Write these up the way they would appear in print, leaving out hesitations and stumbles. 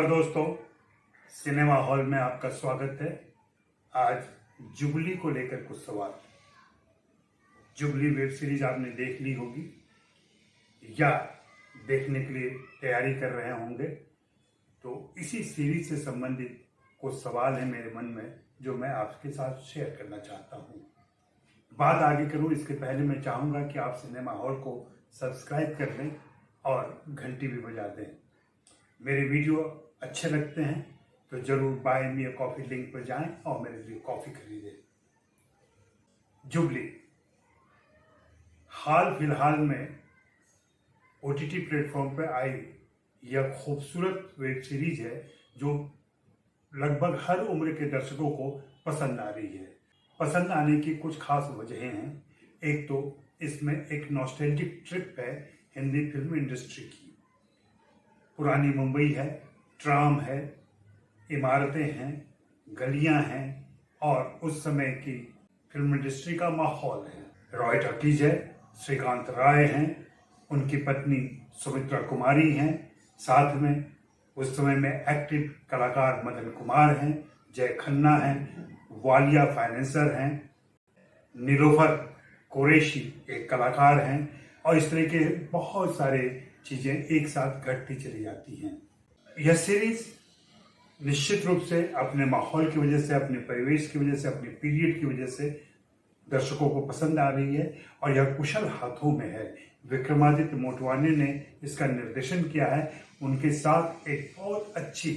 नमस्कार दोस्तों, cinema hall में आपका स्वागत है। आज जुबली को लेकर कुछ सवाल। जुबली वेब सीरीज आपने देख ली होगी या देखने के लिए तैयारी कर रहे होंगे, तो इसी सीरीज से संबंधित कुछ सवाल हैं मेरे मन में जो मैं आपके साथ शेयर करना चाहता हूँ। बात आगे करूँ इसके पहले मैं चाहूँगा कि आप सिनेमा हॉल को सब्सक्राइब कर लें और घंटी भी बजा दें। मेरे वीडियो अच्छे लगते हैं तो जरूर buy me a coffee link पर जाएं और मेरे लिए कॉफ़ी खरीदें। जुबली हाल फिलहाल में OTT प्लेटफॉर्म पर आई यह खूबसूरत वेब सीरीज है जो लगभग हर उम्र के दर्शकों को पसंद आ रही है। पसंद आने की कुछ खास वजहें हैं। एक तो इसमें एक नॉस्टैल्जिक ट्रिप है हिंदी फिल्म इंडस्ट्री की। पुरानी मुंबई है, ट्राम है, इमारतें हैं, गलियां हैं और उस समय की फिल्म इंडस्ट्री का माहौल है। रॉय टकीज है, श्रीकांत राय हैं, उनकी पत्नी सुमित्रा कुमारी हैं, साथ में उस समय में एक्टिव कलाकार मदन कुमार हैं, जय खन्ना हैं, वालिया फाइनेंसर हैं, नीलोफर कुरैशी एक कलाकार हैं और इस तरह के बहुत सारे चीजें एक साथ घटती चली जाती हैं। यह सीरीज निश्चित रूप से अपने माहौल की वजह से, अपने परिवेश की वजह से, अपने पीरियड की वजह से दर्शकों को पसंद आ रही है और यह कुशल हाथों में है। विक्रमादित्य मोटवानी ने इसका निर्देशन किया है। उनके साथ एक बहुत अच्छी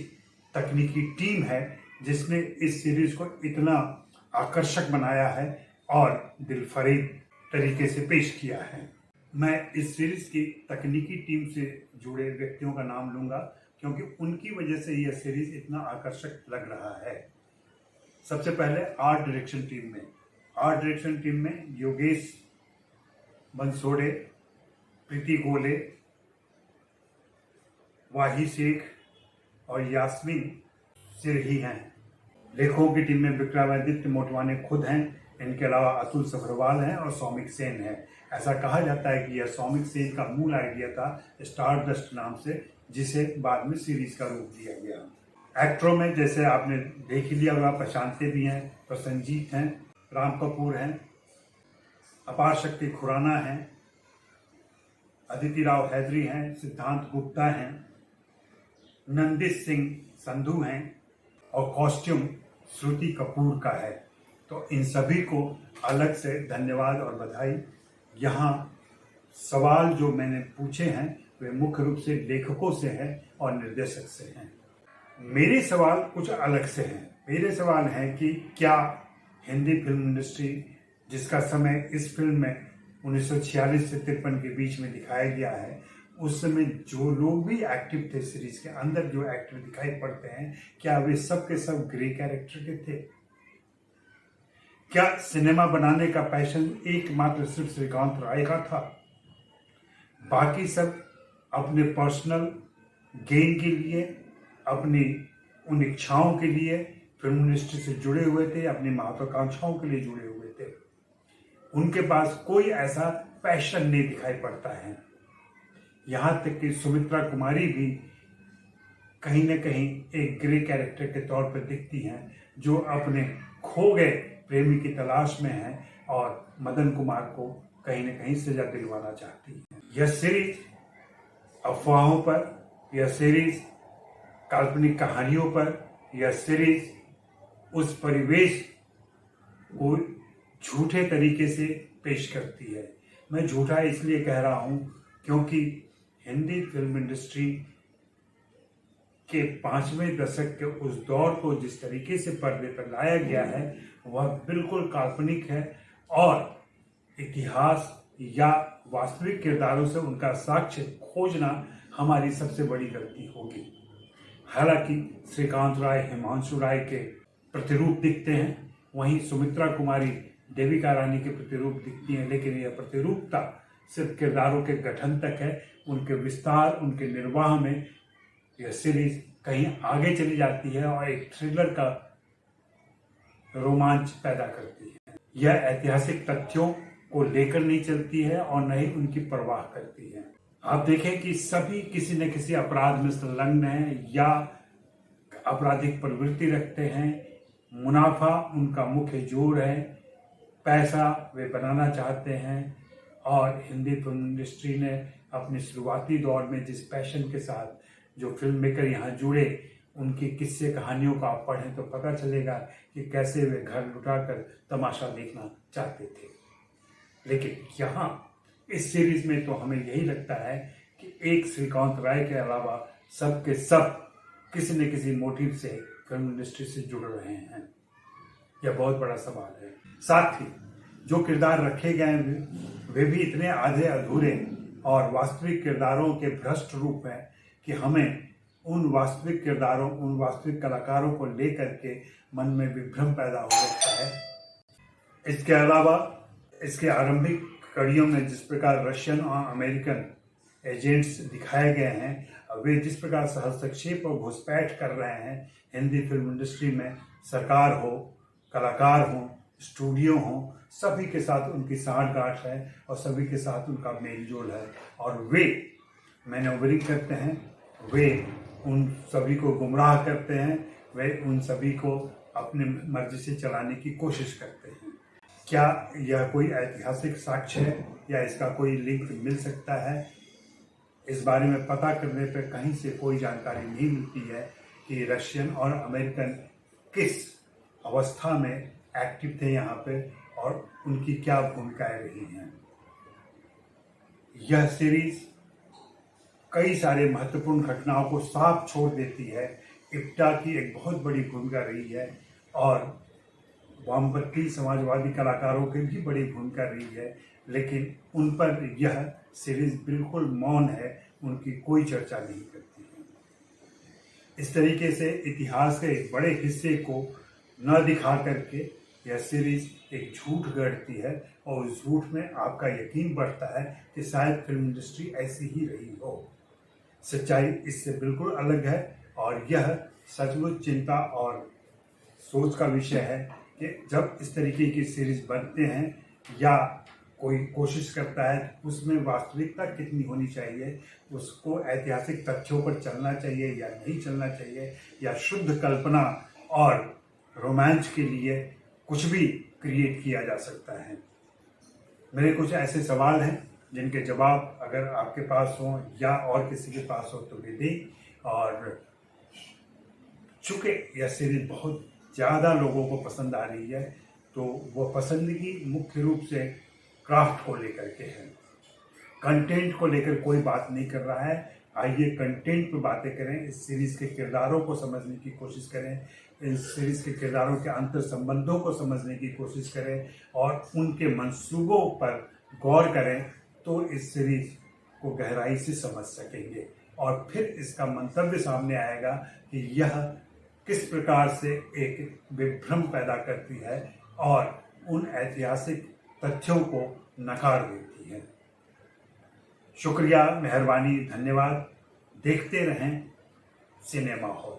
तकनीकी टीम है जिसने इस सीरीज को इतना आकर्षक बनाया है और दिलफरीब तरीके से पेश किया है। मैं इस सीरीज की तकनीकी टीम से जुड़े व्यक्तियों का नाम लूंगा क्योंकि उनकी वजह से यह सीरीज इतना आकर्षक लग रहा है। सबसे पहले आर्ट डायरेक्शन टीम में योगेश बंसोड़े, प्रीति गोले, वाही शेख और यास्मीन सिरही हैं। लेखकों की टीम में विक्रमादित्य मोटवानी खुद हैं। इनके अलावा अतुल सफरवाल हैं और सौमिक सेन है। ऐसा कहा जाता है कि यह सौमिक सेन का मूल आइडिया था स्टारडस्ट नाम से, जिसे बाद में सीरीज का रूप दिया गया। एक्टरों में जैसे आपने देख ही लिया होगा, प्रशांत भी हैं, प्रसन्नजीत हैं, राम कपूर हैं, अपार शक्ति खुराना हैं, अदिति राव हैदरी हैं, सिद्धांत गुप्ता हैं, नंदित सिंह संधू हैं और कॉस्ट्यूम श्रुति कपूर का है। तो इन सभी को अलग से धन्यवाद और बधाई। यहाँ सवाल जो मैंने पूछे हैं वे मुख्य रूप से लेखकों से हैं और निर्देशक से हैं। मेरे सवाल कुछ अलग से हैं। मेरे सवाल हैं कि क्या हिंदी फिल्म इंडस्ट्री, जिसका समय इस फिल्म में 1946 से 53 के बीच में दिखाया गया है, उस समय जो लोग भी एक्टिव थे सीरीज के अंदर, जो एक्टिव दिखाई पड़ते हैं, क्या वे सब के सब ग्रे कैरेक्टर के थे? क्या सिनेमा बनाने का पैशन एकमात्र सिर्फ श्रीकांत राय का था? बाकी सब अपने पर्सनल गेन के लिए, अपनी उन इच्छाओं के लिए फिल्म इंडस्ट्री से जुड़े हुए थे, अपनी महत्वाकांक्षाओं के लिए जुड़े हुए थे। उनके पास कोई ऐसा पैशन नहीं दिखाई पड़ता है। यहाँ तक कि सुमित्रा कुमारी भी कहीं न कहीं एक ग्रे कैरेक्टर के तौर पर दिखती हैं, जो अपने खो गए प्रेमी की तलाश में है और मदन कुमार को कहीं न कहीं सजा दिलवाना चाहती है। यह सीरीज अफवाहों पर, यह सीरीज काल्पनिक कहानियों पर, यह सीरीज उस परिवेश को झूठे तरीके से पेश करती है। मैं झूठा इसलिए कह रहा हूं क्योंकि हिंदी फिल्म इंडस्ट्री के 5वें दशक के उस दौर को जिस तरीके से पर्दे पर लाया गया है वह बिल्कुल काल्पनिक है और इतिहास या वास्तविक किरदारों से उनका साक्ष्य खोजना हमारी सबसे बड़ी गलती होगी। हालांकि श्रीकांत राय हिमांशु राय के प्रतिरूप दिखते हैं, वहीं सुमित्रा कुमारी देविका रानी के प्रतिरूप दिखती हैं, लेकिन यह प्रतिरूपता सिर्फ किरदारों के गठन तक है। उनके विस्तार, उनके निर्वाह में यह सीरीज कहीं आगे चली जाती है और एक थ्रिलर का रोमांच पैदा करती है। यह ऐतिहासिक तथ्यों को लेकर नहीं चलती है और न ही उनकी परवाह करती है। आप देखें कि सभी किसी न किसी अपराध में संलग्न हैं या आपराधिक प्रवृत्ति रखते हैं, मुनाफा उनका मुख्य जोर है, पैसा वे बनाना चाहते हैं। और हिंदी फिल्म इंडस्ट्री ने अपने शुरुआती दौर में जिस पैशन के साथ जो फिल्म मेकर यहाँ जुड़े, उनकी किस्से कहानियों को आप पढ़ें तो पता चलेगा कि कैसे वे घर लुटाकर तमाशा देखना चाहते थे। लेकिन यहाँ इस सीरीज में तो हमें यही लगता है कि एक श्रीकांत राय के अलावा सब के सब किसी न किसी मोटिव से फिल्म इंडस्ट्री से जुड़ रहे हैं। यह बहुत बड़ा सवाल है। साथ ही जो किरदार रखे गए हैं वे भी इतने आधे अधूरे और वास्तविक किरदारों के भ्रष्ट रूप हैं कि हमें उन वास्तविक किरदारों, उन वास्तविक कलाकारों को लेकर के मन में विभ्रम पैदा हो सकता है। इसके अलावा इसके आरंभिक कड़ियों में जिस प्रकार रशियन और अमेरिकन एजेंट्स दिखाए गए हैं, वे जिस प्रकार से हस्तक्षेप और घुसपैठ कर रहे हैं हिंदी फिल्म इंडस्ट्री में, सरकार हो, कलाकार हो, स्टूडियो हो, सभी के साथ उनकी साठगांठ है और सभी के साथ उनका मेलजोल है। और वे मैन्योवरिंग करते हैं, वे उन सभी को गुमराह करते हैं, वे उन सभी को अपनी मर्जी से चलाने की कोशिश करते हैं। क्या यह कोई ऐतिहासिक साक्ष्य है या इसका कोई लिंक मिल सकता है? इस बारे में पता करने पर कहीं से कोई जानकारी नहीं मिलती है कि रशियन और अमेरिकन किस अवस्था में एक्टिव थे यहाँ पे और उनकी क्या भूमिकाएं रही हैं। यह सीरीज कई सारे महत्वपूर्ण घटनाओं को साफ छोड़ देती है। इप्टा की एक बहुत बड़ी भूमिका रही है और वामपंथी समाजवादी कलाकारों की भी बड़ी भूमिका रही है, लेकिन उन पर यह सीरीज बिल्कुल मौन है, उनकी कोई चर्चा नहीं करती है। इस तरीके से इतिहास के एक बड़े हिस्से को न दिखा करके यह सीरीज एक झूठ गढ़ती है और उस झूठ में आपका यकीन बढ़ता है कि शायद फिल्म इंडस्ट्री ऐसी ही रही हो। सच्चाई इससे बिल्कुल अलग है और यह सचमुच चिंता और सोच का विषय है कि जब इस तरीके की सीरीज बनते हैं या कोई कोशिश करता है, उसमें वास्तविकता कितनी होनी चाहिए, उसको ऐतिहासिक तथ्यों पर चलना चाहिए या नहीं चलना चाहिए, या शुद्ध कल्पना और रोमांच के लिए कुछ भी क्रिएट किया जा सकता है। मेरे कुछ ऐसे सवाल हैं जिनके जवाब अगर आपके पास हो या और किसी के पास हो तो भी दें। और चूँकि यह सीरीज बहुत ज़्यादा लोगों को पसंद आ रही है, तो वो पसंदगी मुख्य रूप से क्राफ्ट को लेकर के है, कंटेंट को लेकर कोई बात नहीं कर रहा है। आइए कंटेंट पे बातें करें, इस सीरीज़ के किरदारों को समझने की कोशिश करें, इस सीरीज़ के किरदारों के अंतर संबंधों को समझने की कोशिश करें और उनके मंसूबों पर गौर करें, तो इस सीरीज़ को गहराई से समझ सकेंगे और फिर इसका मंतव्य सामने आएगा कि यह किस प्रकार से एक विभ्रम पैदा करती है और उन ऐतिहासिक तथ्यों को नकार देती है। शुक्रिया, मेहरबानी, धन्यवाद। देखते रहें सिनेमा हॉल।